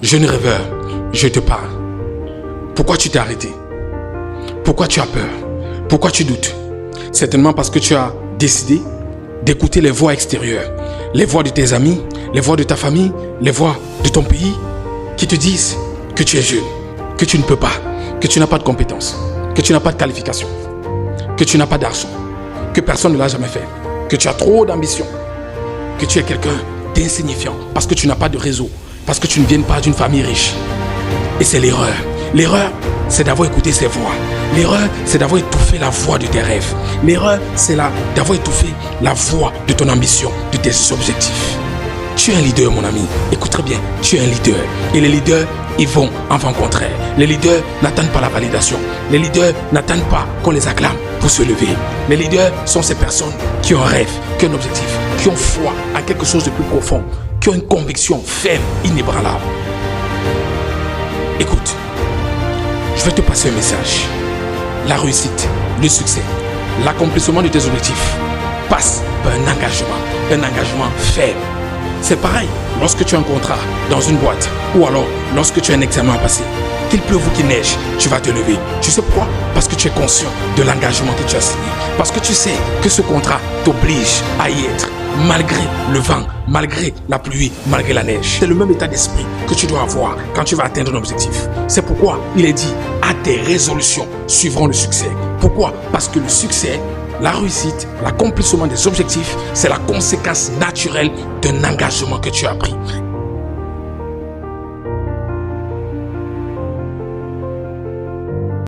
Jeune rêveur, je te parle. Pourquoi tu t'es arrêté? Pourquoi tu as peur? Pourquoi tu doutes? Certainement parce que tu as décidé d'écouter les voix extérieures, les voix de tes amis, les voix de ta famille, les voix de ton pays qui te disent que tu es jeune, que tu ne peux pas, que tu n'as pas de compétences, que tu n'as pas de qualification, que tu n'as pas d'argent, que personne ne l'a jamais fait, que tu as trop d'ambition, que tu es quelqu'un d'insignifiant parce que tu n'as pas de réseau, parce que tu ne viens pas d'une famille riche. Et c'est l'erreur. L'erreur, c'est d'avoir écouté ces voix. L'erreur, c'est d'avoir étouffé la voix de tes rêves. L'erreur, c'est d'avoir étouffé la voix de ton ambition, de tes objectifs. Tu es un leader, mon ami. Écoute très bien, tu es un leader. Et les leaders, ils vont en vent contraire. Les leaders n'attendent pas la validation. Les leaders n'attendent pas qu'on les acclame pour se lever. Les leaders sont ces personnes qui ont un rêve, qui ont un objectif, qui ont foi à quelque chose de plus profond, qui ont une conviction ferme, inébranlable. Écoute, je vais te passer un message. La réussite, le succès, l'accomplissement de tes objectifs passe par un engagement ferme. C'est pareil lorsque tu as un contrat dans une boîte ou alors lorsque tu as un examen à passer. Qu'il pleuve ou qu'il neige, tu vas te lever. Tu sais pourquoi? Parce que tu es conscient de l'engagement que tu as signé. Parce que tu sais que ce contrat t'oblige à y être. Malgré le vent, malgré la pluie, malgré la neige. C'est le même état d'esprit que tu dois avoir quand tu vas atteindre un objectif. C'est pourquoi il est dit, à tes résolutions suivront le succès. Pourquoi? Parce que le succès, la réussite, l'accomplissement des objectifs, c'est la conséquence naturelle d'un engagement que tu as pris.